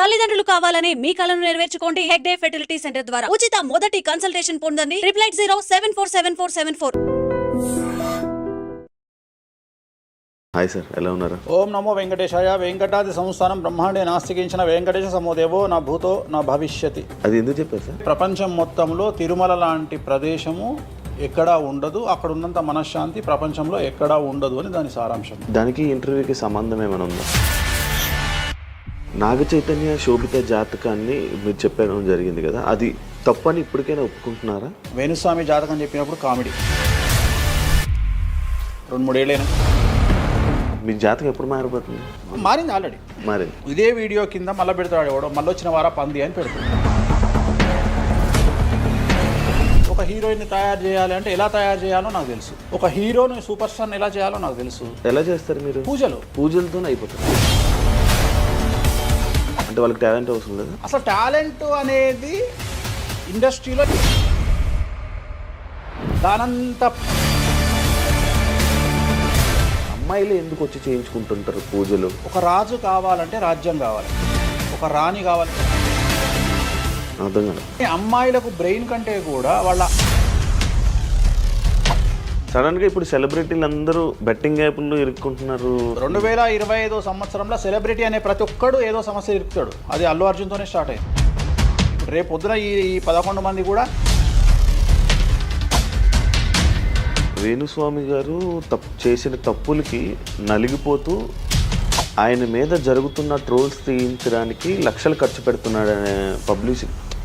తల్లిదండ్రులు కావాలని మీ కలను నెరవేర్చుకోండి. హెగ్డే ఫెర్టిలిటీ సెంటర్ ద్వారా ఉచిత మొదటి కన్సల్టేషన్ పొందండి. 8807474474. హాయ్ సార్, ఎలా ఉన్నారు? ఓం నమో వెంకటేశాయ. వెంకటాది సంస్థానం బ్రహ్మాండే నాస్తికించిన వెంకటేశ సమోదేవో నా భూతో నా భవిష్యతి. అది ఎందుకు చెప్పారు సార్? ప్రపంచం మొత్తంలో తిరుమల లాంటి ప్రదేశము ఎక్కడా ఉండదు, అక్కడ ఉన్నంత మనశ్శాంతి ప్రపంచంలో ఎక్కడా ఉండదు అని దాని సారాంశం. దానికి ఇంటర్వ్యూకి సంబంధం ఏమైనా ఉందా? నాగ చైతన్య శోభిత జాతకాన్ని మీరు చెప్పడం జరిగింది కదా, అది తప్పని ఇప్పటికైనా ఒప్పుకుంటున్నారా? వేణుస్వామి జాతకం చెప్పినప్పుడు కామెడీ 2-3 ఏళ్ళైనా మీ జాతకం ఎప్పుడు మారిపోతుంది? మారింది, ఆల్రెడీ మారింది. ఇదే వీడియో కింద మళ్ళీ పెడతాడు ఎవడో, మళ్ళీ వచ్చిన వారా పంది అని పెడతాడు. ఒక హీరోయిన్ తయారు చేయాలి అంటే ఎలా తయారు చేయాలో నాకు తెలుసు, ఒక హీరోని సూపర్ స్టార్ని ఎలా చేయాలో నాకు తెలుసు. ఎలా చేస్తారు మీరు? పూజలతోనే అయిపోతుంది. అంటే వాళ్ళకి టాలెంట్ అవసరం లేదు. అసలు టాలెంట్ అనేది ఇండస్ట్రీలో దానంత అమ్మాయిలు ఎందుకు వచ్చి చేయించుకుంటుంటారు పూజలు? ఒక రాజు కావాలంటే రాజ్యం కావాలి, ఒక రాణి కావాలి. అర్థం కాదు. అమ్మాయిలకు బ్రెయిన్ కంటే కూడా వాళ్ళ సడన్గా ఇప్పుడు సెలబ్రిటీలు అందరూ బెట్టింగ్ యాప్లు ఇరుక్కుంటున్నారు. 2025 సంవత్సరంలో సెలబ్రిటీ అనే ప్రతి ఒక్కడు ఏదో సమస్య ఇరుకుతాడు. అది అల్లు అర్జున్తోనే స్టార్ట్ అయింది. ఇప్పుడు రేపు పొద్దున ఈ 11 మంది కూడా. వేణుస్వామి గారు చేసిన తప్పులకి నలిగిపోతూ ఆయన మీద జరుగుతున్న ట్రోల్స్ తీయించడానికి లక్షలు ఖర్చు పెడుతున్నాడనే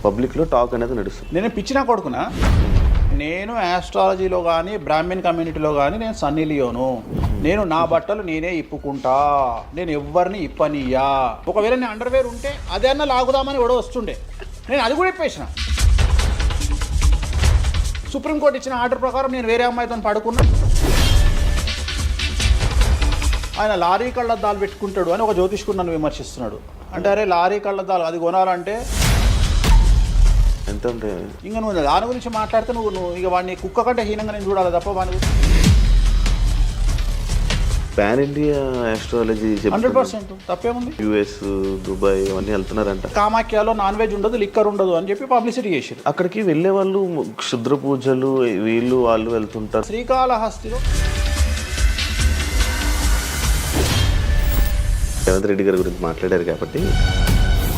పబ్లిక్లో టాక్ అనేది నడుస్తుంది. నేను పిచ్చినా కొడుకున్నా, నేను ఆస్ట్రాలజీలో కానీ బ్రాహ్మణ్ కమ్యూనిటీలో కానీ నేను సన్నీ లియోను. నేను నా బట్టలు నేనే ఇప్పుకుంటా, నేను ఎవరిని ఇప్పనియా. ఒకవేళ నేను అండర్వేర్ ఉంటే అదే అన్న లాగుదామని కూడా వస్తుండే, నేను అది కూడా ఇప్పేసిన. సుప్రీంకోర్టు ఇచ్చిన ఆర్డర్ ప్రకారం నేను వేరే అమ్మాయితో పడుకున్నా. ఆయన లారీ కళ్ళద్దాలు పెట్టుకుంటాడు అని ఒక జ్యోతిష్కుడు నన్ను విమర్శిస్తున్నాడు. అంటే అరే లారీ కళ్ళద్దాలు అది కొనాలంటే ఎంత ఉంటాయి? ఇంకా నువ్వు దాని గురించి మాట్లాడితే నువ్వు ఇక వాడిని కుక్క కంటే హీనంగా నేను చూడాలి తప్ప వాని పాన్ ఇండియా ఆస్ట్రాలజీ 100% తప్పేముంది. యుఎస్, దుబాయ్ అవన్నీ వెళ్తున్నారంట. కామాఖ్యలో నాన్ వెజ్ ఉండదు, లిక్కర్ ఉండదు అని చెప్పి పబ్లిసిటీ చేశారు. అక్కడికి వెళ్ళే వాళ్ళు క్షుద్ర పూజలు వీళ్ళు వాళ్ళు వెళ్తుంటారు. శ్రీకాళహస్తిలో రేవంత్ రెడ్డి గారి గురించి మాట్లాడారు కాబట్టి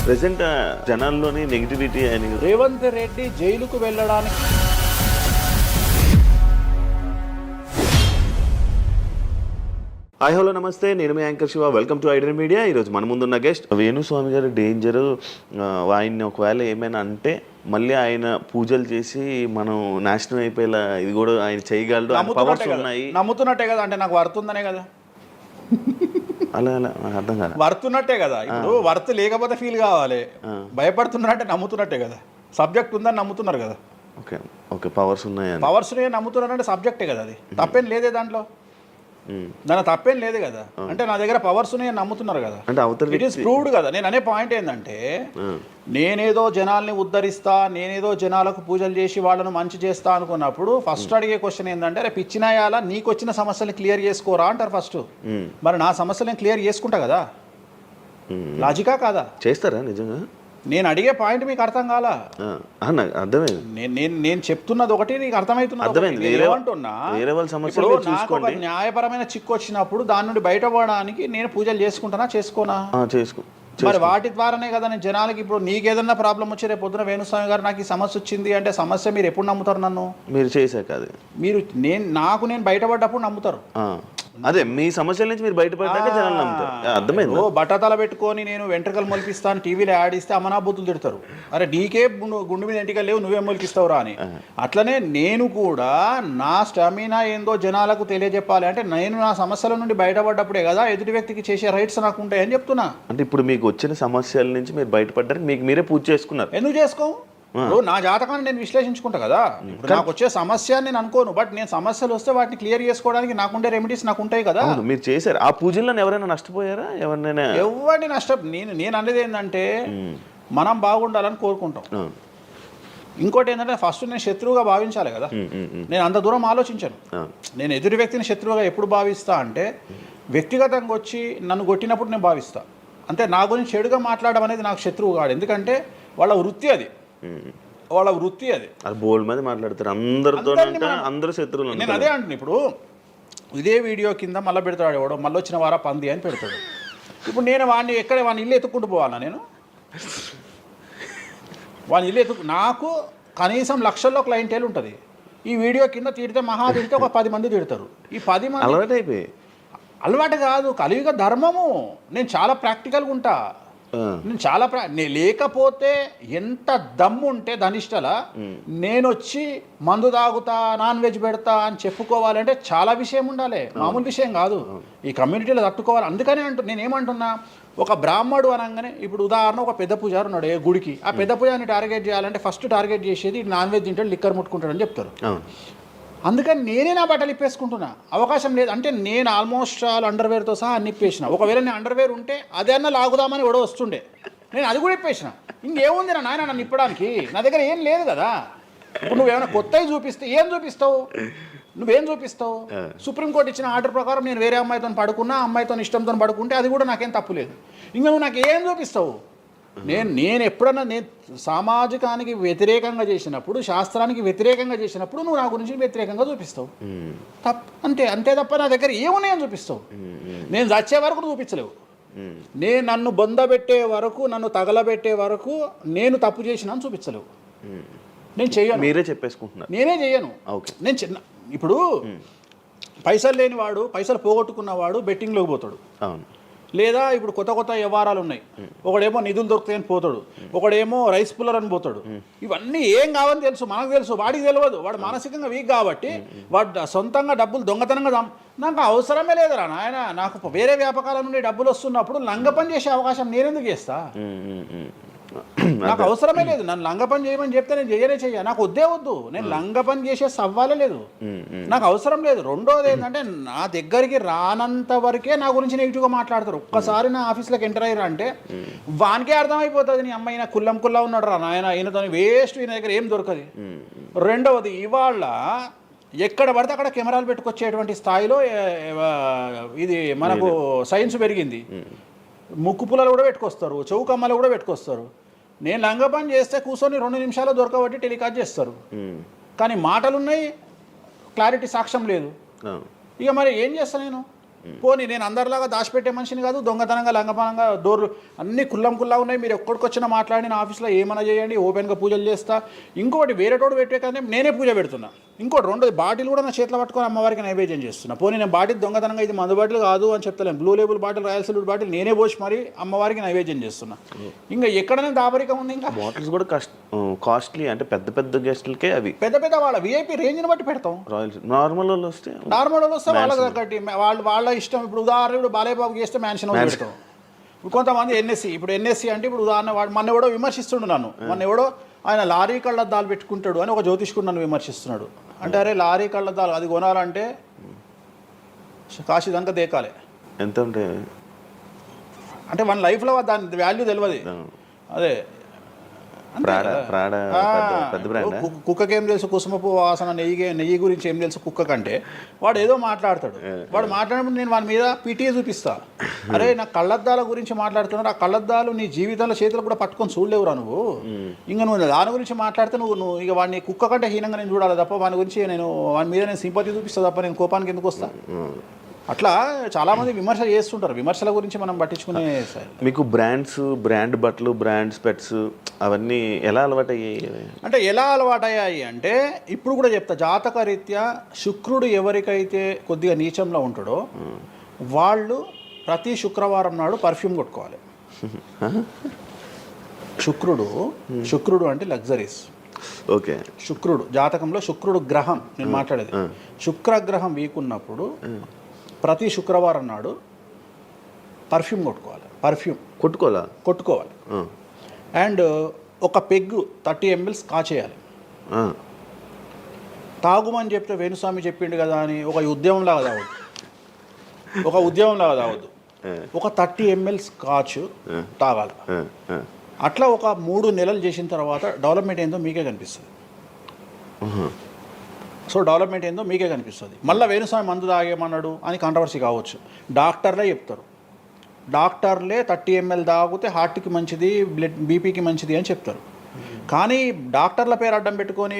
ప్రజెంట్ జనాల్లోని నెగిటివిటీ అని. రేవంత్ రెడ్డి జైలుకు వెళ్ళడానికి హాయ్ హలో నమస్తే, నేను మీ anchor Shiva. Welcome to Aiden media. ఈరోజు మన ముందున్న గెస్ట్ వేణుస్వామి గారు డేంజర్. ఆయన్ని ఒకవేళ ఏమైనా అంటే మళ్ళీ ఆయన పూజలు చేసి మనం నాశనం అయిపోయేలా ఇది కూడా ఆయన చేయగలడు, పవర్స్ ఉన్నాయి. నమ్ముతున్నట్టే కదా, అంటే నాకు వర్తుందనే కదా. అలా అలా అర్థం కాదు. వర్తున్నట్టే కదా. ఇప్పుడు వర్త్ లేకపోతే ఫీల్ కావాలి. భయపడుతున్నారంటే నమ్ముతున్నట్టే కదా. సబ్జెక్ట్ ఉందని నమ్ముతున్నారు కదా. ఓకే ఓకే, పవర్స్ ఉన్నాయి. పవర్స్ నమ్ముతున్నారంటే సబ్జెక్టే కదా. అది తప్పేం లేదే దాంట్లో, దాని తప్పేం లేదు కదా. అంటే నా దగ్గర పవర్స్ నమ్ముతున్నారు కదా, ఇట్ ఈస్ ప్రూవ్డ్ కదా. నేను అనే పాయింట్ ఏంటంటే నేనేదో జనాల్ని ఉద్ధరిస్తా, నేనేదో జనాలకు పూజలు చేసి వాళ్ళను మంచి చేస్తా అనుకున్నప్పుడు ఫస్ట్ అడిగే క్వశ్చన్ ఏంటంటే అరే పిచ్చినాయాలా నీకు వచ్చిన సమస్యలను క్లియర్ చేసుకోరా అంటారు ఫస్ట్. మరి నా సమస్యలను క్లియర్ చేసుకుంటా కదా. లాజికా కాదా? చేస్తారా నిజంగా? నేను అడిగే పాయింట్ మీకు అర్థం కాలా? అర్థమైంది. నేను చెప్తున్నది ఒకటి, నీకు అర్థమవుతున్నది. నాకు ఒక న్యాయపరమైన చిక్కు వచ్చినప్పుడు దాని నుండి బయటపడడానికి నేను పూజలు చేసుకుంటానా చేసుకోనా? మరి వాటి ద్వారానే కదా నేను జనాలకి. ఇప్పుడు నీకేదన్నా ప్రాబ్లం వచ్చి రేపు పొద్దున వేణుస్వామి గారు నాకు ఈ సమస్య వచ్చింది అంటే సమస్య మీరు ఎప్పుడు నమ్ముతారు? నన్ను మీరు చేశాక అది మీరు నేను బయటపడ్డప్పుడు నమ్ముతారు. అదే మీ సమస్యల నుంచి మీరు బయటపడ్డాక జనాలు నమ్ముతారు. అర్థమైంది. బట్టతల పెట్టుకొని నేను వెంట్రుకలు మొలిపిస్తాను టీవీలో యాడ్ ఇస్తే అమనాబూతులు తిడతారు. అరే నీకే గుండు మీద ఎంటికలు లేవు, నువ్వే మొలిపిస్తావురా అని. అట్లనే నేను కూడా నా స్టామినా ఏందో జనాలకు తెలియజెప్పాలి అంటే నేను నా సమస్యల నుండి బయటపడ్డప్పుడే కదా ఎదుటి వ్యక్తికి చేసే రైట్స్ నాకు ఉంటాయని చెప్తున్నా. అంటే ఇప్పుడు మీకు వచ్చిన సమస్యల నుంచి మీరు బయటపడ్డానికి మీకు మీరే పూజ చేసుకున్నారు. ఎందుకు చేసుకో? నా జాతకాన్ని నేను విశ్లేషించుకుంటా కదా. ఇప్పుడు నాకు వచ్చే సమస్య నేను అనుకోను, బట్ నేను సమస్యలు వస్తే వాటిని క్లియర్ చేసుకోవడానికి నాకుండే రెమెడీస్ నాకు ఉంటాయి కదా. మీరు చేశారు ఆ పూజల్లో ఎవరైనా నష్టపోయారా? ఎవరిని నేను అనేది ఏంటంటే మనం బాగుండాలని కోరుకుంటాం. ఇంకోటి ఏంటంటే ఫస్ట్ నేను శత్రువుగా భావించాలి కదా. నేను అంత దూరం ఆలోచించాను. నేను ఎదుటి వ్యక్తిని శత్రువుగా ఎప్పుడు భావిస్తా అంటే వ్యక్తిగతంగా వచ్చి నన్ను కొట్టినప్పుడు నేను భావిస్తా. అంటే నా గురించి చెడుగా మాట్లాడడం అనేది నాకు శత్రువు కాదు, ఎందుకంటే వాళ్ళ వృత్తి అది, వాళ్ళ వృత్తి అది. అది బోల్డ్ మంది మాట్లాడతారు అందరితో, అందరు శత్రువులు. నేను అదే అంటున్నాను, ఇప్పుడు ఇదే వీడియో కింద మళ్ళీ పెడతాడు ఎవడో, మళ్ళీ వచ్చిన వారా పంది అని పెడతాడు. ఇప్పుడు నేను వాడిని వాడిని ఇల్లు ఎత్తుక్కుంటూ పోవాలా? నేను వాడిని ఇల్లు నాకు కనీసం లక్షల్లో క్లయింటేల్ ఉంటుంది. ఈ వీడియో కింద తిడితే మహా తిడితే ఒక 10 మంది తిడతారు. ఈ 10 మంది అలవాటు అయిపోయి, అలవాటు కాదు, కలియుగ ధర్మము. నేను చాలా ప్రాక్టికల్గా ఉంటా. నేను చాలా లేకపోతే ఎంత దమ్ము ఉంటే ధనిష్టల నేను వచ్చి మందు తాగుతా, నాన్ వెజ్ పెడతా అని చెప్పుకోవాలంటే చాలా విషయం ఉండాలి, మామూలు విషయం కాదు. ఈ కమ్యూనిటీలో తట్టుకోవాలి. అందుకనే నేనేమంటున్నా, ఒక బ్రాహ్మడు అనగానే ఇప్పుడు ఉదాహరణ ఒక పెద్ద పూజారు ఉన్నాడు ఏ గుడికి, ఆ పెద్ద పూజారిని టార్గెట్ చేయాలంటే ఫస్ట్ టార్గెట్ చేసేది నాన్ వెజ్ తింటాడు, లిక్కర్ ముట్టుకుంటాడు అని చెప్తారు. అందుకని నేనే నా బట్టలు ఇప్పేసుకుంటున్నా, అవకాశం లేదు. అంటే నేను ఆల్మోస్ట్ ఆల్ అండర్వేర్తో సహా అన్ని ఇప్పేసిన. ఒకవేళ నేను అండర్వేర్ ఉంటే అదే అన్న లాగుదామని ఎవడో వస్తుండే, నేను అది కూడా ఇప్పేసిన. ఇంకేముంది నా నాయన నన్ను ఇప్పడానికి? నా దగ్గర ఏం లేదు కదా. ఇప్పుడు నువ్వేమైనా కొత్తవి చూపిస్తే ఏం చూపిస్తావు? నువ్వేం చూపిస్తావు? సుప్రీంకోర్టు ఇచ్చిన ఆర్డర్ ప్రకారం నేను వేరే అమ్మాయితో పడుకున్నా, అమ్మాయితో ఇష్టంతో పడుకుంటే అది కూడా నాకేం తప్పు లేదు. ఇంకా నువ్వు నాకు ఏం చూపిస్తావు? నేను ఎప్పుడన్నా నేను సామాజికానికి వ్యతిరేకంగా చేసినప్పుడు, శాస్త్రానికి వ్యతిరేకంగా చేసినప్పుడు నువ్వు నా గురించి వ్యతిరేకంగా చూపిస్తావు. అంతే తప్ప నా దగ్గర ఏమున్నాయని చూపిస్తావు? నేను చచ్చే వరకు నువ్వు చూపించలేవు. నేను నన్ను బొందబెట్టే వరకు, నన్ను తగలబెట్టే వరకు నేను తప్పు చేసినా చూపించలేవు. నేను చెయ్యను. మీరే చెప్పేసుకుంటున్నారు. నేనే చెయ్యను. నేను ఇప్పుడు పైసలు లేనివాడు, పైసలు పోగొట్టుకున్నవాడు బెట్టింగ్లోకి పోతాడు. అవును. లేదా ఇప్పుడు కొత్త వ్యవహారాలు ఉన్నాయి. ఒకడేమో నిధులు దొరుకుతాయని పోతాడు, ఒకడేమో రైస్ పుల్లర్ అని పోతాడు. ఇవన్నీ ఏం కావని తెలుసు, మనకు తెలుసు, వాడికి తెలియదు. వాడు మానసికంగా వీక్ కాబట్టి వాడు సొంతంగా డబ్బులు దొంగతనంగా నాకు అవసరమే లేదురా నాయన. నాకు వేరే వ్యాపకాల నుండి డబ్బులు వస్తున్నప్పుడు లంగ పని చేసే అవకాశం నేనెందుకు చేస్తా? నాకు అవసరమే లేదు. నన్ను లంగ పని చేయమని చెప్తే నేను చెయ్య, నాకు వద్దు. నేను లంగ పని చేసే సవ్వాలే లేదు, నాకు అవసరం లేదు. రెండోది ఏంటంటే, నా దగ్గరికి రానంత వరకే నా గురించి నెగిటివ్గా మాట్లాడతారు. ఒక్కసారి నా ఆఫీస్లోకి ఎంటర్ అయ్యారు అంటే వానికే అర్థమైపోతుంది, నీ అమ్మాయి కుల్లం ఉన్నాడు రా నాయన, ఈయనతో వేస్ట్, ఈయన దగ్గర ఏం దొరకదు. రెండవది, ఇవాళ ఎక్కడ పడితే అక్కడ కెమెరాలు పెట్టుకొచ్చేటువంటి స్థాయిలో ఇది మనకు సైన్స్ పెరిగింది. ముక్కు పుల్లలు కూడా పెట్టుకొస్తారు, చౌకమ్మలు కూడా పెట్టుకొస్తారు. నేను లంగ పని చేస్తే కూర్చొని 2 నిమిషాలు దొరకబట్టి టెలికాస్ట్ చేస్తారు. కానీ మాటలున్నాయి, క్లారిటీ, సాక్ష్యం లేదు. ఇక మరి ఏం చేస్తాను నేను? పోనీ నేను అందరిలాగా దాచిపెట్టే మనిషిని కాదు, దొంగతనంగా లంగపనంగా డోర్లు అన్నీ కుల్లా ఉన్నాయి. మీరు ఎక్కడికొచ్చినా మాట్లాడి నా ఆఫీస్లో ఏమైనా చేయండి, ఓపెన్గా పూజలు చేస్తా. ఇంకోటి వేరేటోడు పెట్టే కానీ నేనే పూజ పెడుతున్నా. ఇంకోటి రెండోది, బాటిల్ కూడా నా చేతిలో పట్టుకొని అమ్మవారికి నైవేద్యం చేస్తున్నా. పోనీ నేను బాటిల్ దొంగతనంగా ఇది మందు బాటిల్ కాదు అని చెప్తలేను, blue label bottle, royal silver bottle నేనే పోసి మరి అమ్మవారికి నైవేద్యం చేస్తున్నా. ఇంకా ఎక్కడనే దాపరికం ఉంది? ఇంకా బాటిల్స్ కూడా కాస్ట్లీ, అంటే పెద్ద గెస్టులకే అవి పెద్ద వాళ్ళ విఐపీ రేంజ్ని బట్టి పెడతాం. నార్మల్ వాళ్ళు వస్తే వాళ్ళకి తగ్గట్టి వాళ్ళ ఇష్టం. ఇప్పుడు ఉదాహరణ బాలేబాబు చేస్తే మ్యాన్షన్ పెడతాం. ఇప్పుడు కొంతమంది ఎన్ఎస్సి అంటే ఇప్పుడు ఉదాహరణ వాడు మొన్న ఎవడో విమర్శిస్తుండు నన్ను. మొన్న ఎవడో ఆయన లారీ కళ్ళద్దాలు పెట్టుకుంటాడు అని ఒక జ్యోతిష్కుడు నన్ను విమర్శిస్తున్నాడు. అంటే అరే లారీ కళ్ళద్దాలు అది కొనాలంటే కాశీ దాకా దేకాలి. ఎంత ఉంటే అంటే మన లైఫ్లో దాని వాల్యూ తెలియదు. అదే కుక్కకేం తెలుసు కుసుమపు వాసన, నెయ్యి గురించి ఏం తెలుసు కుక్క కంటే? వాడు ఏదో మాట్లాడతాడు. వాడు మాట్లాడినప్పుడు నేను వాడి మీద పీటీఏ చూపిస్తా. అరే నా కళ్ళద్దాల గురించి మాట్లాడుతున్నాడు, ఆ కళ్ళద్దాలు నీ జీవితంలో చేతులు కూడా పట్టుకొని చూడలేవురా నువ్వు. ఇంకా నువ్వు దాని గురించి మాట్లాడితే నువ్వు ఇక వాడిని కుక్క కంటే హీనంగా నేను చూడాలి తప్ప వాని గురించి వాని మీద నేను సింపతి చూపిస్తా తప్ప నేను కోపానికి ఎందుకు వస్తా? అట్లా చాలామంది విమర్శ చేస్తుంటారు. విమర్శల గురించి మనం పట్టించుకునే. మీకు బ్రాండ్ బట్టలు, బ్రాండ్ స్పెట్స్ అవన్నీ ఎలా అలవాటయ్యాయి? అంటే ఎలా అలవాటయ్యాయి అంటే ఇప్పుడు కూడా చెప్తా, జాతక రీత్యా శుక్రుడు ఎవరికైతే కొద్దిగా నీచంలో ఉంటాడో వాళ్ళు ప్రతి శుక్రవారం నాడు పర్ఫ్యూమ్ కొట్టుకోవాలి. శుక్రుడు అంటే లగ్జరీస్. ఓకే. శుక్రుడు జాతకంలో శుక్రుడు గ్రహం నేను మాట్లాడేది. శుక్రగ్రహం వీక్ ఉన్నప్పుడు ప్రతి శుక్రవారం నాడు పర్ఫ్యూమ్ కొట్టుకోవాలి. అండ్ ఒక పెగ్గు 30 ml కాచేయాలి. తాగుమని చెప్తే వేణుస్వామి చెప్పిండు కదా అని ఒక ఉద్యమంలాగా తాగొద్దు. ఒక 30 ml స్కాచ్ తాగాలి. అట్లా ఒక 3 నెలలు చేసిన తర్వాత డెవలప్మెంట్ ఏందో మీకే కనిపిస్తుంది. మళ్ళీ వేణుస్వామి మందు తాగేమన్నాడు అని కాంట్రవర్సీ కావచ్చు. డాక్టర్లే చెప్తారు డాక్టర్లే 30 ml తాగితే హార్ట్కి మంచిది, బీపీకి మంచిది అని చెప్తారు. కానీ డాక్టర్ల పేరు అడ్డం పెట్టుకొని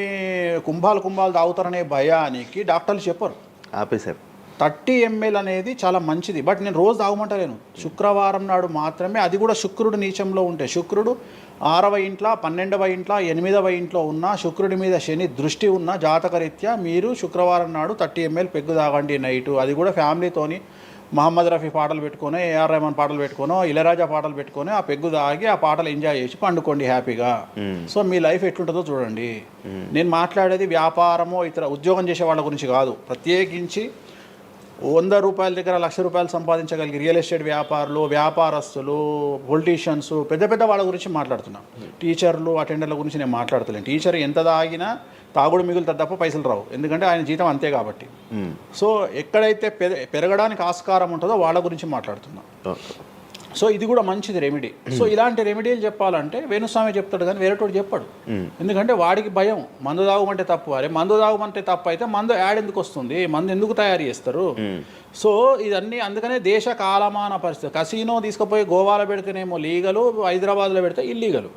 కుంభాలు తాగుతారనే భయానికి డాక్టర్లు చెప్పరు. ఆపేశారు. 30 ml అనేది చాలా మంచిది. బట్ నేను రోజు తాగమంటలేను. శుక్రవారం నాడు మాత్రమే, అది కూడా శుక్రుడు నీచంలో ఉంటే, శుక్రుడు 6వ ఇంట్లో, 12వ ఇంట్లో, 8వ ఇంట్లో ఉన్న శుక్రుడి మీద శని దృష్టి ఉన్న జాతకరీత్యా మీరు శుక్రవారం నాడు 30 ml పెగ్గు తాగండి నైటు. అది కూడా ఫ్యామిలీతోని మహమ్మద్ రఫీ పాటలు పెట్టుకొని, ఏఆర్ రెహమాన్ పాటలు పెట్టుకోనో, ఇళయరాజా పాటలు పెట్టుకొని ఆ పెగ్గు తాగి ఆ పాటలు ఎంజాయ్ చేసి పండుకోండి హ్యాపీగా. సో మీ లైఫ్ ఎట్లుంటుందో చూడండి. నేను మాట్లాడేది వ్యాపారమో ఇతర ఉద్యోగం చేసే వాళ్ళ గురించి కాదు. ప్రత్యేకించి 100 రూపాయల దగ్గర 1,00,000 రూపాయలు సంపాదించగలిగి రియల్ ఎస్టేట్ వ్యాపారులు, వ్యాపారస్తులు, పొలిటీషియన్స్, పెద్ద వాళ్ళ గురించి మాట్లాడుతున్నా. టీచర్లు, అటెండర్ల గురించి నేను మాట్లాడతలేను. టీచర్ ఎంత తాగినా తాగుడు మిగులుతుంది తప్ప పైసలు రావు, ఎందుకంటే ఆయన జీతం అంతే కాబట్టి. సో ఎక్కడైతే పెరగడానికి ఆస్కారం ఉంటుందో వాళ్ళ గురించి మాట్లాడుతున్నా. సో ఇది కూడా మంచిది రెమెడీ. సో ఇలాంటి రెమెడీలు చెప్పాలంటే వేణుస్వామి చెప్తాడు కానీ వేరేటోడు చెప్పాడు. ఎందుకంటే వాడికి భయం, మందు తాగమంటే తప్పు. అరే మందు తాగమంటే తప్పు అయితే మందు యాడ్ ఎందుకు వస్తుంది, మందు ఎందుకు తయారు చేస్తారు? సో ఇదన్నీ అందుకనే దేశ కాలమాన పరిస్థితి. కసినో తీసుకుపోయి గోవాలో పెడితేనేమో లీగలు, హైదరాబాద్లో పెడితే ఇల్లీగలు.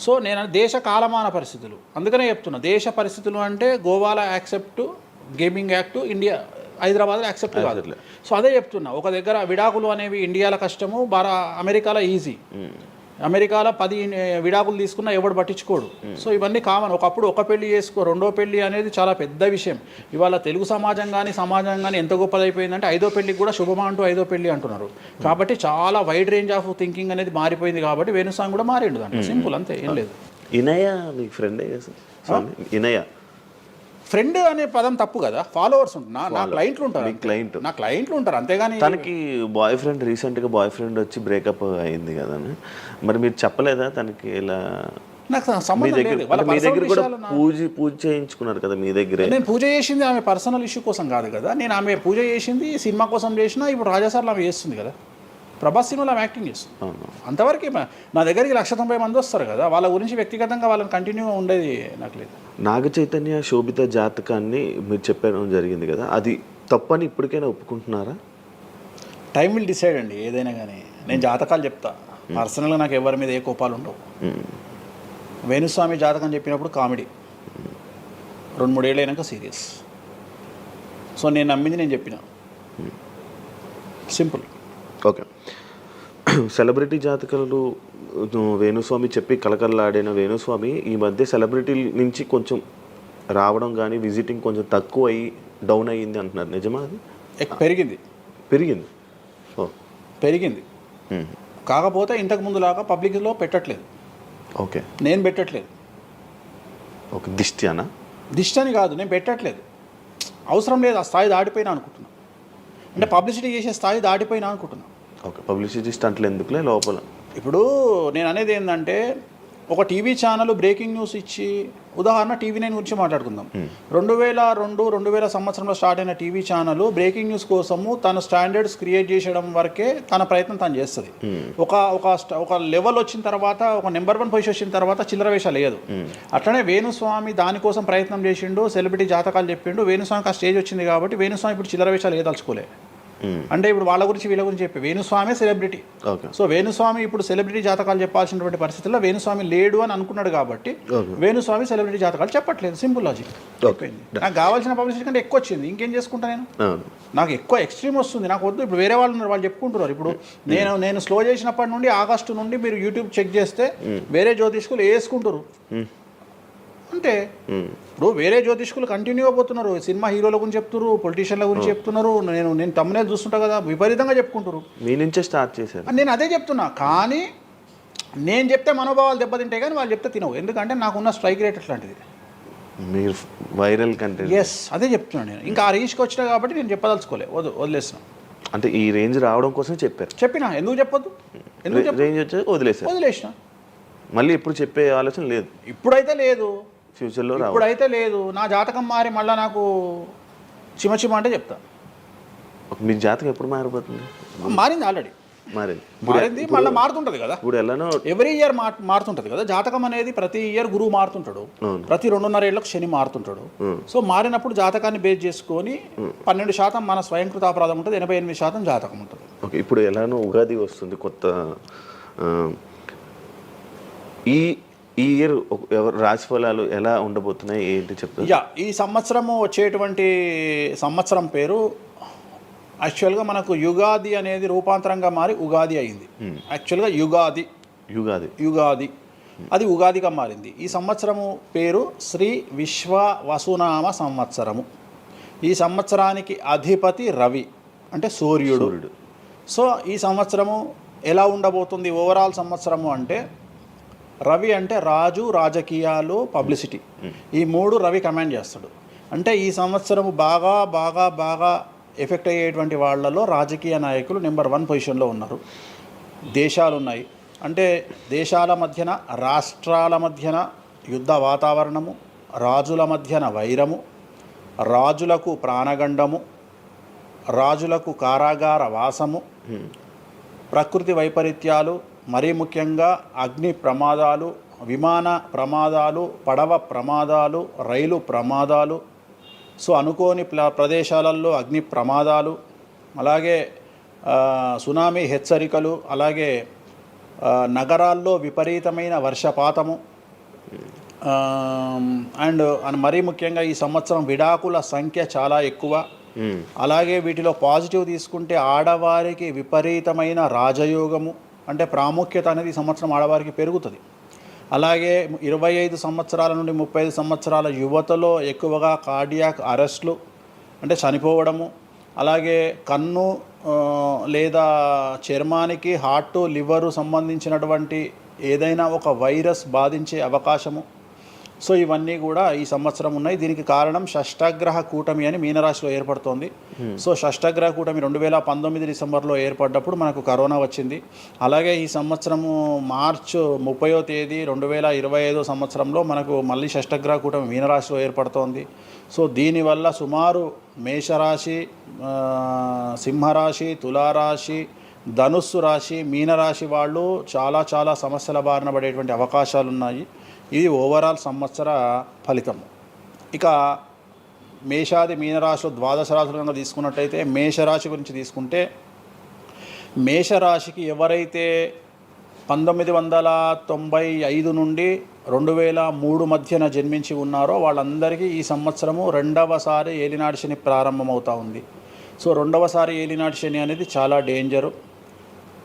సో నేను దేశ కాలమాన పరిస్థితులు అందుకనే చెప్తున్నా. దేశ పరిస్థితులు అంటే గోవాలో యాక్సెప్ట్ గేమింగ్ యాక్ట్, ఇండియా హైదరాబాద్లో యాక్సెప్ట్ కాదు. సో అదే చెప్తున్నా. ఒక దగ్గర విడాకులు అనేవి ఇండియాలో కష్టము, అమెరికాలో ఈజీ. అమెరికాలో 10 విడాకులు తీసుకున్నా ఎవడు పట్టించుకోడు. సో ఇవన్నీ కామన్. ఒకప్పుడు ఒక పెళ్లి చేసుకో, రెండో పెళ్లి అనేది చాలా పెద్ద విషయం. ఇవాళ తెలుగు సమాజం కానీ ఎంత గొప్పదైపోయిందంటే 5వ పెళ్లికి కూడా శుభమా అంటూ 5వ పెళ్లి అంటున్నారు. కాబట్టి చాలా వైడ్ రేంజ్ ఆఫ్ థింకింగ్ అనేది మారిపోయింది. కాబట్టి వేణుస్వామి కూడా మారిండు దాంట్లో. సింపుల్, అంతే, ఏం లేదు. ఇనయ మీకు ఫ్రెండే కదా? ఇనయ ఫ్రెండ్ అనే పదం తప్పు కదా. ఫాలోవర్స్ ఉంటారు, నా క్లయింట్లు ఉంటారు, నా క్లయింట్లు ఉంటారు, అంతేగాని. తనకి బాయ్ ఫ్రెండ్ రీసెంట్గా బాయ్ ఫ్రెండ్ వచ్చి బ్రేకప్ అయింది కదా, మరి మీరు చెప్పలేదా తనకి? ఇలా నాకు సంబంధం లేదు. మీ దగ్గర కూడా పూజ చేయించుకున్నారు కదా మీ దగ్గర. నేను పూజ చేసింది ఆమె పర్సనల్ ఇష్యూ కోసం కాదు కదా. నేను ఆమె పూజ చేసింది సినిమా కోసం చేసినా. ఇప్పుడు రాజాసార్లు ఆమె చేస్తుంది కదా, ప్రభాస్ సినిమాలో ఆమె యాక్టింగ్ చేస్తుంది. అంతవరకు నా దగ్గరికి 190 మంది వస్తారు కదా, వాళ్ళ గురించి వ్యక్తిగతంగా వాళ్ళని కంటిన్యూగా ఉండేది నాకు లేదు. నాగ చైతన్య శోభిత జాతకాన్ని మీరు చెప్పడం జరిగింది కదా, అది తప్పని ఇప్పటికైనా ఒప్పుకుంటున్నారా? టైం విల్ డిసైడ్ అండి ఏదైనా కానీ. నేను జాతకాలు చెప్తా, పర్సనల్గా నాకు ఎవరి మీద ఏ కోపాలు ఉండవు. వేణుస్వామి జాతకం చెప్పినప్పుడు కామెడీ, 2-3 ఏళ్ళు అయినాక సీరియస్. సో నేను నమ్మింది నేను చెప్పిన, సింపుల్. ఓకే. సెలబ్రిటీ జాతకాలు వేణుస్వామి చెప్పి కలకల్లాడిన వేణుస్వామి ఈ మధ్య సెలబ్రిటీల నుంచి కొంచెం రావడం కానీ విజిటింగ్ కొంచెం తక్కువ అయ్యి డౌన్ అయ్యింది అంటున్నారు, నిజమా? అది పెరిగింది పెరిగింది కాకపోతే ఇంతకు ముందులాగా పబ్లిక్లో పెట్టట్లేదు. ఓకే, నేను పెట్టట్లేదు. ఓకే, దిష్టి అని కాదు, నేను పెట్టట్లేదు. అవసరం లేదు, ఆ స్థాయి దాటిపోయినా అనుకుంటున్నా. అంటే పబ్లిసిటీ చేసే స్థాయి దాటిపోయినా అనుకుంటున్నా. ఓకే, పబ్లిసిటీ స్టంట్లు ఎందుకులే లోపల. ఇప్పుడు నేను అనేది ఏంటంటే, ఒక టీవీ ఛానల్ బ్రేకింగ్ న్యూస్ ఇచ్చి, ఉదాహరణ TV9 గురించి మాట్లాడుకుందాం. 2002-2000 సంవత్సరంలో స్టార్ట్ అయిన టీవీ ఛానల్ బ్రేకింగ్ న్యూస్ కోసము తన స్టాండర్డ్స్ క్రియేట్ చేసడం వరకే తన ప్రయత్నం తను చేస్తుంది. ఒక లెవెల్ వచ్చిన తర్వాత, ఒక నెంబర్ 1 పొజిషన్ వచ్చిన తర్వాత చిల్లర వేషాలు లేదు. అట్లనే వేణుస్వామి దానికోసం ప్రయత్నం చేసిండు, సెలబ్రిటీ జాతకాలు చెప్పిండు. వేణుస్వామికి ఆ స్టేజ్ వచ్చింది కాబట్టి వేణుస్వామి ఇప్పుడు చిల్లర వేషాలు ఏదలుచుకోలే. అంటే ఇప్పుడు వాళ్ళ గురించి వీళ్ళ గురించి చెప్పి వేణుస్వామి సెలబ్రిటీ. సో వేణుస్వామి ఇప్పుడు సెలబ్రిటీ జాతకాలు చెప్పాల్సినటువంటి పరిస్థితుల్లో వేణుస్వామి లేడు అని అనుకున్నాడు కాబట్టి వేణుస్వామి సెలబ్రిటీ జాతకాలు చెప్పట్లేదు. Simple logic. నాకు కావాల్సిన పబ్లిసిటీ కంటే ఎక్కువ వచ్చింది, ఇంకేం చేసుకుంటా నేను? నాకు ఎక్కువ ఎక్స్ట్రీమ్ వస్తుంది, నాకు వద్దు. ఇప్పుడు వేరే వాళ్ళు ఉన్నారు, వాళ్ళు చెప్పుకుంటున్నారు. ఇప్పుడు నేను స్లో చేసినప్పటి నుండి ఆగస్టు నుండి మీరు యూట్యూబ్ చెక్ చేస్తే వేరే జ్యోతిష్కులు వేసుకుంటారు. అంటే ఇప్పుడు వేరే జ్యోతిష్కులు కంటిన్యూ అయిపోతున్నారు. సినిమా హీరోల గురించి చెప్తున్నారు, పొలిటీషియన్ల గురించి చెప్తున్నారు. నేను తమ్మునేలు చూస్తుంటా కదా, విపరీతంగా చెప్పుకుంటారు. మీ నుంచే స్టార్ట్ చేశారు. నేను అదే చెప్తున్నా. కానీ నేను చెప్తే మనోభావాలు దెబ్బతింటాయి, కానీ వాళ్ళు చెప్తే తినవు. ఎందుకంటే నాకున్న స్ట్రైక్ రేట్ అట్లాంటిది. మీరు వైరల్ కంటెంట్. ఎస్, అదే చెప్తున్నాను నేను. ఇంకా ఆ రీచ్కి వచ్చినా కాబట్టి నేను చెప్పదలుచుకోలే, వదిలేసిన. అంటే ఈ రేంజ్ రావడం కోసం చెప్పినా. ఎందుకు చెప్పొద్దు? రేంజ్ వచ్చి వదిలేసిన. మళ్ళీ ఇప్పుడు చెప్పే ఆలోచన లేదు. ఇప్పుడైతే లేదు, ఫ్యూచర్లో ఇప్పుడైతే లేదు. నా జాతకం మారి మళ్ళీ నాకు చిమ అంటే చెప్తా. మీ జాతకం ఎప్పుడు మారిపోతుంది? మారింది ఆల్రెడీ. మారింది, మళ్ళీ మారుతుంటది కదా. ఇప్పుడు ఎలానో ఎవ్రీ ఇయర్ మారుతుంటది కదా. జాతకం అనేది ప్రతి ఇయర్ గురువు మారుతుంటాడు, ప్రతి 2.5 ఏళ్ళకు శని మారుతుంటాడు. సో మారినప్పుడు జాతకాన్ని బేస్ చేసుకొని 12% మన స్వయంకృత అపరాధం ఉంటుంది, 88% జాతకం ఉంటుంది. ఓకే, ఇప్పుడు ఎలానో ఉగాది వస్తుంది కొత్త. ఈ ఇయర్ రాశి ఫలాలు ఎలా ఉండబోతున్నాయి ఏంటి చెప్తారు? ఈ సంవత్సరము వచ్చేటువంటి సంవత్సరం పేరు యాక్చువల్గా మనకు యుగాది అనేది రూపాంతరంగా మారి ఉగాది అయింది. యాక్చువల్గా యుగాది అది ఉగాదిగా మారింది. ఈ సంవత్సరము పేరు శ్రీ విశ్వ వసునామ సంవత్సరము. ఈ సంవత్సరానికి అధిపతి రవి అంటే సూర్యుడు. సో ఈ సంవత్సరము ఎలా ఉండబోతుంది ఓవరాల్ సంవత్సరము అంటే, రవి అంటే రాజు, రాజకీయాలు, పబ్లిసిటీ, ఈ 3 రవి కమాండ్ చేస్తాడు. అంటే ఈ సంవత్సరము బాగా బాగా బాగా ఎఫెక్ట్ అయ్యేటువంటి వాళ్ళలో రాజకీయ నాయకులు నెంబర్ 1 పొజిషన్లో ఉన్నారు. దేశాలు ఉన్నాయి, అంటే దేశాల మధ్యన, రాష్ట్రాల మధ్యన యుద్ధ వాతావరణము, రాజుల మధ్యన వైరము, రాజులకు ప్రాణగండము, రాజులకు కారాగార వాసము, ప్రకృతి వైపరీత్యాలు, మరీ ముఖ్యంగా అగ్ని ప్రమాదాలు, విమాన ప్రమాదాలు, పడవ ప్రమాదాలు, రైలు ప్రమాదాలు, సో అనుకోని ప్రదేశాలలో అగ్ని ప్రమాదాలు, అలాగే సునామీ హెచ్చరికలు, అలాగే నగరాల్లో విపరీతమైన వర్షపాతము, అండ్ మరీ ముఖ్యంగా ఈ సంవత్సరం విడాకుల సంఖ్య చాలా ఎక్కువ. అలాగే వీటిలో పాజిటివ్ తీసుకుంటే ఆడవారికి విపరీతమైన రాజయోగము, అంటే ప్రాముఖ్యత అనేది ఈ సంవత్సరం ఆడవారికి పెరుగుతుంది. అలాగే 25 సంవత్సరాల నుండి 35 సంవత్సరాల యువతలో ఎక్కువగా కార్డియాక్ అరెస్ట్లు అంటే చనిపోవడము, అలాగే కన్ను లేదా చర్మానికి హార్ట్, లివరు సంబంధించినటువంటి ఏదైనా ఒక వైరస్ బాధించే అవకాశము. సో ఇవన్నీ కూడా ఈ సంవత్సరం ఉన్నాయి. దీనికి కారణం షష్టగ్రహ కూటమి అని మీనరాశిలో ఏర్పడుతోంది. సో షష్టగ్రహ కూటమి 2019 డిసెంబర్లో ఏర్పడ్డప్పుడు మనకు కరోనా వచ్చింది. అలాగే ఈ సంవత్సరము మార్చ్ 30వ తేదీ 2025 సంవత్సరంలో మనకు మళ్ళీ షష్టగ్రహ కూటమి మీనరాశిలో ఏర్పడుతోంది. సో దీనివల్ల సుమారు మేషరాశి, సింహరాశి, తులారాశి, ధనుస్సు రాశి, మీనరాశి వాళ్ళు చాలా చాలా సమస్యల బారిన పడేటువంటి అవకాశాలు ఉన్నాయి. ఇది ఓవరాల్ సంవత్సర ఫలితం. ఇక మేషాది మీనరాశిలో ద్వాదశ రాశులు కనుక తీసుకున్నట్టయితే, మేషరాశి గురించి తీసుకుంటే, మేషరాశికి ఎవరైతే 1995 నుండి 2003 మధ్యన జన్మించి ఉన్నారో వాళ్ళందరికీ ఈ సంవత్సరము 2వసారి ఏలినాటి శని ప్రారంభమవుతూ ఉంది. సో 2వసారి ఏలినాటి శని అనేది చాలా డేంజరు.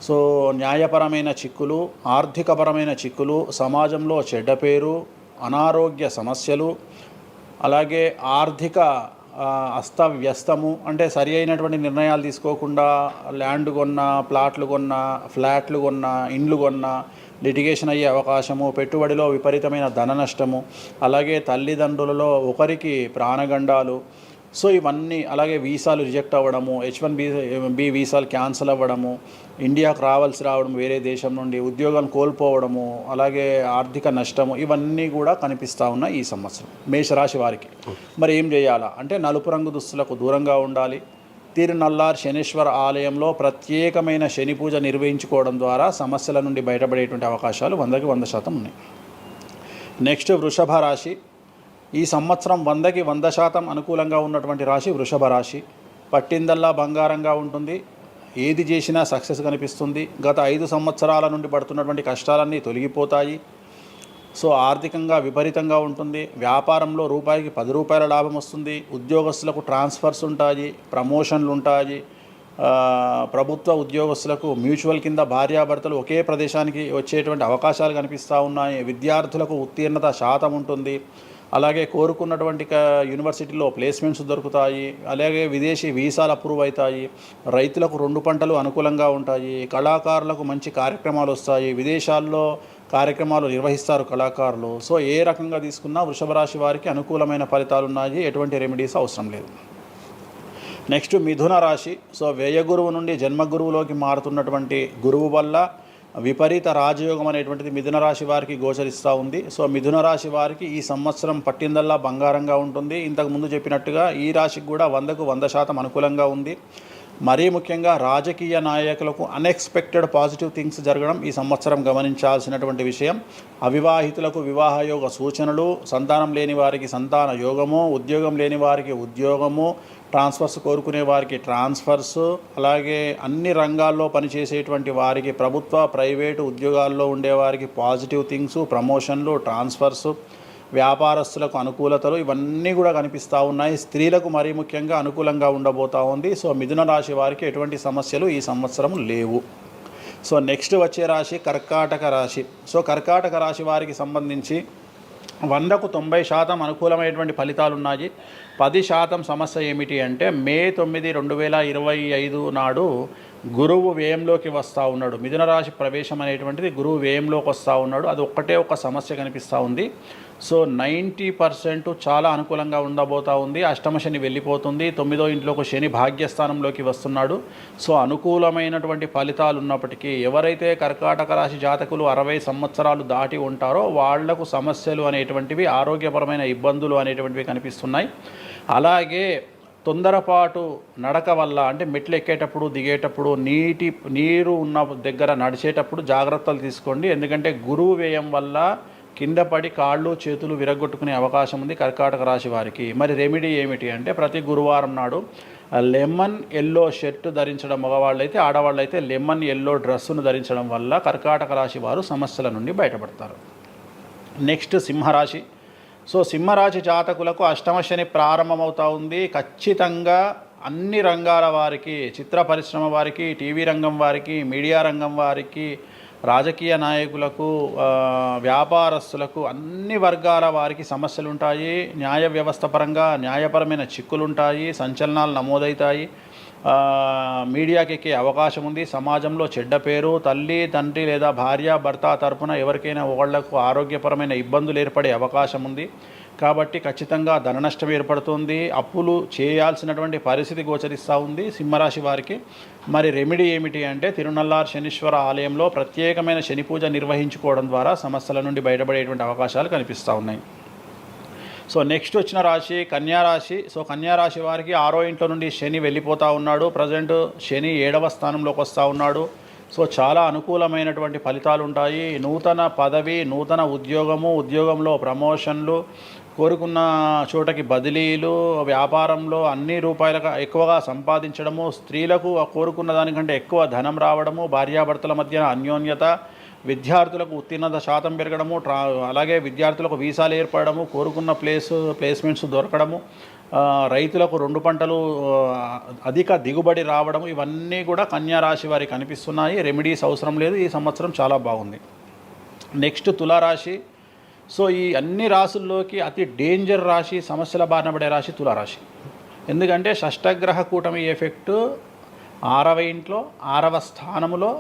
సో న్యాయపరమైన చిక్కులు, ఆర్థికపరమైన చిక్కులు, సమాజంలో చెడ్డ పేరు, అనారోగ్య సమస్యలు, అలాగే ఆర్థిక అస్తవ్యస్తము, అంటే సరి అయినటువంటి నిర్ణయాలు తీసుకోకుండా ల్యాండ్ కొన్నా, ప్లాట్లు కొన్నా, ఫ్లాట్లు కొన్నా, ఇండ్లు కొన్నా లిటిగేషన్ అయ్యే అవకాశము, పెట్టుబడిలో విపరీతమైన ధన నష్టము, అలాగే తల్లిదండ్రులలో ఒకరికి ప్రాణగండాలు. సో ఇవన్నీ, అలాగే వీసాలు రిజెక్ట్ అవ్వడము, H1B వీసాలు క్యాన్సిల్ అవ్వడము, ఇండియాకు రావడం వేరే దేశం నుండి, ఉద్యోగం కోల్పోవడము, అలాగే ఆర్థిక నష్టము, ఇవన్నీ కూడా కనిపిస్తూ ఉన్నాయి ఈ సంవత్సరం మేషరాశి వారికి. మరి ఏం చేయాలా అంటే, నలుపు రంగు దుస్తులకు దూరంగా ఉండాలి. తిరునల్లార్ శనీశ్వర ఆలయంలో ప్రత్యేకమైన శని పూజ నిర్వహించుకోవడం ద్వారా సమస్యల నుండి బయటపడేటువంటి అవకాశాలు 100కి 100% ఉన్నాయి. నెక్స్ట్ వృషభ రాశి. ఈ సంవత్సరం 100కి 100% అనుకూలంగా ఉన్నటువంటి రాశి వృషభ రాశి. పట్టిందల్లా బంగారంగా ఉంటుంది, ఏది చేసినా సక్సెస్ కనిపిస్తుంది. గత 5 సంవత్సరాల నుండి పడుతున్నటువంటి కష్టాలన్నీ తొలగిపోతాయి. సో ఆర్థికంగా విపరీతంగా ఉంటుంది. వ్యాపారంలో రూపాయికి 10 రూపాయల లాభం వస్తుంది. ఉద్యోగస్తులకు ట్రాన్స్ఫర్స్ ఉంటాయి, ప్రమోషన్లు ఉంటాయి. ప్రభుత్వ ఉద్యోగస్తులకు మ్యూచువల్ కింద భార్యాభర్తలు ఒకే ప్రదేశానికి వచ్చేటువంటి అవకాశాలు కనిపిస్తూ ఉన్నాయి. విద్యార్థులకు ఉత్తీర్ణత శాతం ఉంటుంది. అలాగే కోరుకున్నటువంటి యూనివర్సిటీలో ప్లేస్మెంట్స్ దొరుకుతాయి. అలాగే విదేశీ వీసాలు అప్రూవ్ అవుతాయి. రైతులకు 2 పంటలు అనుకూలంగా ఉంటాయి. కళాకారులకు మంచి కార్యక్రమాలు వస్తాయి. విదేశాల్లో కార్యక్రమాలు నిర్వహిస్తారు కళాకారులు. సో ఏ రకంగా తీసుకున్నా వృషభ రాశి వారికి అనుకూలమైన ఫలితాలు ఉన్నాయి, ఎటువంటి రెమెడీస్ అవసరం లేదు. నెక్స్ట్ మిథున రాశి. సో వ్యయగురువు నుండి జన్మగురువులోకి మారుతున్నటువంటి గురువు వల్ల విపరీత రాజయోగం అనేటువంటిది మిథున రాశి వారికి గోచరిస్తూ ఉంది. సో మిథున రాశి వారికి ఈ సంవత్సరం పట్టిందల్లా బంగారంగా ఉంటుంది. ఇంతకుముందు చెప్పినట్టుగా ఈ రాశికి కూడా 100కు 100% అనుకూలంగా ఉంది. మరీ ముఖ్యంగా రాజకీయ నాయకులకు అన్ఎక్స్పెక్టెడ్ పాజిటివ్ థింగ్స్ జరగడం ఈ సంవత్సరం గమనించాల్సినటువంటి విషయం. అవివాహితులకు వివాహ యోగ సూచనలు, సంతానం లేని వారికి సంతాన యోగము, ఉద్యోగం లేని వారికి ఉద్యోగము, ట్రాన్స్ఫర్స్ కోరుకునే వారికి ట్రాన్స్ఫర్స్, అలాగే అన్ని రంగాల్లో పనిచేసేటువంటి వారికి ప్రభుత్వ ప్రైవేటు ఉద్యోగాల్లో ఉండేవారికి పాజిటివ్ థింగ్స్, ప్రమోషన్లు, ట్రాన్స్ఫర్స్, వ్యాపారస్తులకు అనుకూలతలు ఇవన్నీ కూడా కనిపిస్తూ ఉన్నాయి. స్త్రీలకు మరీ ముఖ్యంగా అనుకూలంగా ఉండబోతూ ఉంది. సో మిథున రాశి వారికి ఎటువంటి సమస్యలు ఈ సంవత్సరం లేవు. సో నెక్స్ట్ వచ్చే రాశి కర్కాటక రాశి. సో కర్కాటక రాశి వారికి సంబంధించి 100కు 90% అనుకూలమైనటువంటి ఫలితాలు ఉన్నాయి. 10% సమస్య ఏమిటి అంటే మే 9, 2025 నాడు గురువు వ్యయంలోకి వస్తూ ఉన్నాడు. మిథున రాశి ప్రవేశం అనేటువంటిది గురువు వ్యయంలోకి వస్తూ ఉన్నాడు. అది ఒక్కటే ఒక సమస్య కనిపిస్తూ ఉంది. సో 90% చాలా అనుకూలంగా ఉండబోతూ ఉంది. అష్టమ శని వెళ్ళిపోతుంది. 9వ ఇంట్లోకి శని భాగ్యస్థానంలోకి వస్తున్నాడు. సో అనుకూలమైనటువంటి ఫలితాలు ఉన్నప్పటికీ ఎవరైతే కర్కాటక రాశి జాతకులు 60 సంవత్సరాలు దాటి ఉంటారో వాళ్లకు సమస్యలు అనేటువంటివి, ఆరోగ్యపరమైన ఇబ్బందులు అనేటువంటివి కనిపిస్తున్నాయి. అలాగే తొందరపాటు నడక వల్ల, అంటే మెట్లు ఎక్కేటప్పుడు దిగేటప్పుడు నీరు ఉన్న దగ్గర నడిచేటప్పుడు జాగ్రత్తలు తీసుకోండి. ఎందుకంటే గురువు వ్యయం వల్ల కింద పడి కాళ్ళు చేతులు విరగొట్టుకునే అవకాశం ఉంది కర్కాటక రాశి వారికి. మరి రెమెడీ ఏమిటి అంటే ప్రతి గురువారం నాడు లెమన్ ఎల్లో షర్ట్ ధరించడం మగవాళ్ళైతే, ఆడవాళ్ళైతే లెమన్ ఎల్లో డ్రెస్సును ధరించడం వల్ల కర్కాటక రాశి వారు సమస్యల నుండి బయటపడతారు. నెక్స్ట్ సింహరాశి. సో సింహరాశి జాతకులకు అష్టమ శని ప్రారంభమవుతూ ఉంది. ఖచ్చితంగా అన్ని రంగాల వారికి, చిత్ర పరిశ్రమ వారికి, టీవీ రంగం వారికి, మీడియా రంగం వారికి, రాజకీయ నాయకులకు, వ్యాపారస్తులకు, అన్ని వర్గాల వారికి సమస్యలు ఉంటాయి. న్యాయ వ్యవస్థ పరంగా న్యాయపరమైన చిక్కులు ఉంటాయి, సంచలనాలు నమోదవుతాయి, మీడియాకి ఎక్కే అవకాశం ఉంది. సమాజంలో చెడ్డ పేరు, తల్లి తండ్రి లేదా భార్య భర్త తరపున ఎవరికైనా ఒకళ్లకు ఆరోగ్యపరమైన ఇబ్బందులు ఏర్పడే అవకాశం ఉంది. కాబట్టి ఖచ్చితంగా ధన నష్టం ఏర్పడుతుంది. అప్పులు చేయాల్సినటువంటి పరిస్థితి గోచరిస్తూ ఉంది సింహరాశి వారికి. మరి రెమెడీ ఏమిటి అంటే తిరునల్లార్ శనీశ్వర ఆలయంలో ప్రత్యేకమైన శని పూజ నిర్వహించుకోవడం ద్వారా సమస్యల నుండి బయటపడేటువంటి అవకాశాలు కనిపిస్తూ ఉన్నాయి. సో నెక్స్ట్ వచ్చిన రాశి కన్యారాశి. సో కన్యారాశి వారికి 6వ ఇంట్లో నుండి శని వెళ్ళిపోతూ ఉన్నాడు. ప్రజెంట్ శని 7వ స్థానంలోకి వస్తూ ఉన్నాడు. సో చాలా అనుకూలమైనటువంటి ఫలితాలు ఉంటాయి. నూతన పదవి, నూతన ఉద్యోగము, ఉద్యోగంలో ప్రమోషన్లు, కోరుకున్న చోటకి బదిలీలు, వ్యాపారంలో అన్ని రూపాయలకు ఎక్కువగా సంపాదించడము, స్త్రీలకు కోరుకున్న దానికంటే ఎక్కువ ధనం రావడము, భార్యాభర్తల మధ్య అన్యోన్యత, విద్యార్థులకు ఉత్తీర్ణత శాతం పెరగడము, అలాగే విద్యార్థులకు వీసాలు ఏర్పడము, కోరుకున్న ప్లేస్మెంట్స్ దొరకడము, రైతులకు 2 పంటలు అధిక దిగుబడి రావడము, ఇవన్నీ కూడా కన్యారాశి వారికి కనిపిస్తున్నాయి. రెమెడీస్ అవసరం లేదు. ఈ సంవత్సరం చాలా బాగుంది. నెక్స్ట్ తులారాశి. సో ఈ అన్ని రాశుల్లోకి అతి డేంజర్ రాశి, సమస్యల బారిన పడే రాశి తులారాశి. ఎందుకంటే షష్టగ్రహ కూటమి ఎఫెక్ట్ 6వ ఇంట్లో, 6వ స్థానములో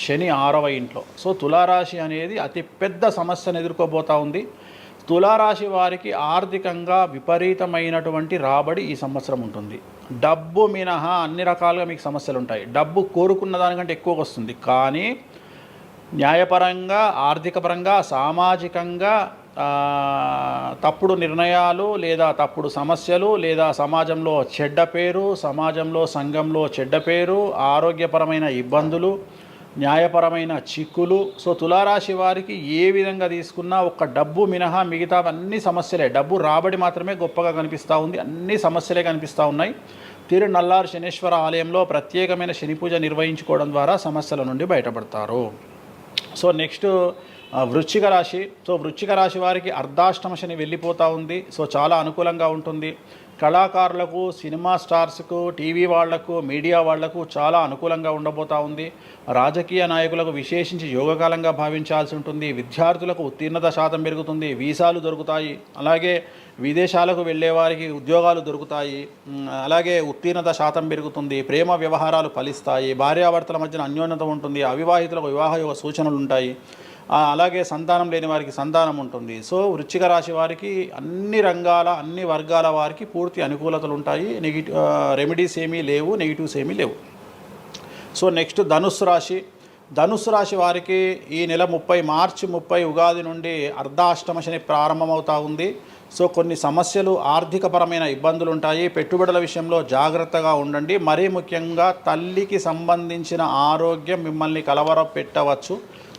శని 6వ ఇంట్లో. సో తులారాశి అనేది అతి పెద్ద సమస్యను ఎదుర్కోబోతూ ఉంది. తులారాశి వారికి ఆర్థికంగా విపరీతమైనటువంటి రాబడి ఈ సంవత్సరం ఉంటుంది. డబ్బు మినహా అన్ని రకాలుగా మీకు సమస్యలు ఉంటాయి. డబ్బు కోరుకున్న దానికంటే ఎక్కువ వస్తుంది. కానీ న్యాయపరంగా, ఆర్థిక పరంగా, సామాజికంగా తప్పుడు నిర్ణయాలు లేదా తప్పుడు సమస్యలు లేదా సమాజంలో చెడ్డ పేరు, సమాజంలో సంఘంలో చెడ్డ పేరు, ఆరోగ్యపరమైన ఇబ్బందులు, న్యాయపరమైన చిక్కులు. సో తులారాశి వారికి ఏ విధంగా తీసుకున్నా ఒక్క డబ్బు మినహా మిగతా అన్ని సమస్యలే. డబ్బు రాబడి మాత్రమే గొప్పగా కనిపిస్తూ ఉంది, అన్ని సమస్యలే కనిపిస్తూ ఉన్నాయి. తిరునల్లార్ శనీశ్వర ఆలయంలో ప్రత్యేకమైన శని పూజ నిర్వహించుకోవడం ద్వారా సమస్యల నుండి బయటపడతారు. సో నెక్స్ట్ వృశ్చిక రాశి. సో వృశ్చిక రాశి వారికి అర్ధాష్టమ శని వెళ్ళిపోతూ ఉంది. సో చాలా అనుకూలంగా ఉంటుంది. కళాకారులకు, సినిమా స్టార్స్కు, టీవీ వాళ్లకు, మీడియా వాళ్లకు చాలా అనుకూలంగా ఉండబోతూ ఉంది. రాజకీయ నాయకులకు విశేషించి యోగకాలంగా భావించాల్సి ఉంటుంది. విద్యార్థులకు ఉత్తీర్ణత శాతం పెరుగుతుంది, వీసాలు దొరుకుతాయి. అలాగే విదేశాలకు వెళ్ళే వారికి ఉద్యోగాలు దొరుకుతాయి. అలాగే ఉత్తీర్ణత శాతం పెరుగుతుంది. ప్రేమ వ్యవహారాలు ఫలిస్తాయి. భార్యాభర్తల మధ్యన అన్యోన్యత ఉంటుంది. అవివాహితులకు వివాహ యోగ సూచనలు ఉంటాయి. అలాగే సంతానం లేని వారికి సంతానం ఉంటుంది. సో వృశ్చిక రాశి వారికి అన్ని రంగాల, అన్ని వర్గాల వారికి పూర్తి అనుకూలతలు ఉంటాయి. రెమెడీస్ ఏమీ లేవు, నెగిటివ్స్ ఏమీ లేవు. సో నెక్స్ట్ ధనుస్సు రాశి. ధనుస్సు రాశి వారికి ఈ నెల మార్చి 30 ఉగాది నుండి అర్ధాష్టమ శని ప్రారంభమవుతా ఉంది. సో కొన్ని సమస్యలు, ఆర్థికపరమైన ఇబ్బందులు ఉంటాయి. పెట్టుబడుల విషయంలో జాగ్రత్తగా ఉండండి. మరీ ముఖ్యంగా తల్లికి సంబంధించిన ఆరోగ్యం మిమ్మల్ని కలవరపెట్టవచ్చు.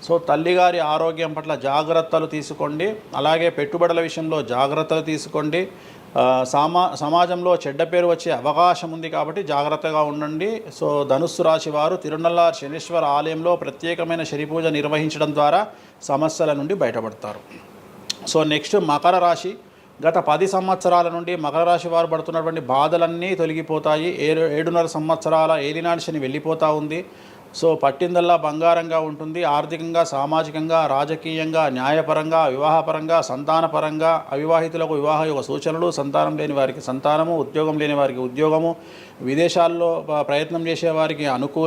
సో తల్లిగారి ఆరోగ్యం పట్ల జాగ్రత్తలు తీసుకోండి. అలాగే పెట్టుబడుల విషయంలో జాగ్రత్తలు తీసుకోండి. సమాజంలో చెడ్డ పేరు వచ్చే అవకాశం ఉంది కాబట్టి జాగ్రత్తగా ఉండండి. సో ధనుస్సు రాశి వారు తిరునల్లార్ శనీశ్వర ఆలయంలో ప్రత్యేకమైన శని పూజ నిర్వహించడం ద్వారా సమస్యల నుండి బయటపడతారు. సో నెక్స్ట్ మకర రాశి. గత 10 సంవత్సరాల నుండి మకర రాశి వారు పడుతున్నటువంటి బాధలన్నీ తొలగిపోతాయి. 7.5 సంవత్సరాల ఏలినాటి శని వెళ్ళిపోతూ ఉంది. సో పట్టిందల్లా బంగారంగా ఉంటుంది. ఆర్థికంగా, సామాజికంగా, రాజకీయంగా, న్యాయపరంగా, వివాహపరంగా, సంతానపరంగా, అవివాహితులకు వివాహ యొక్క సూచనలు, సంతానం లేని వారికి సంతానము, ఉద్యోగం లేని వారికి ఉద్యోగము, విదేశాల్లో ప్రయత్నం చేసే వారికి అనుకూల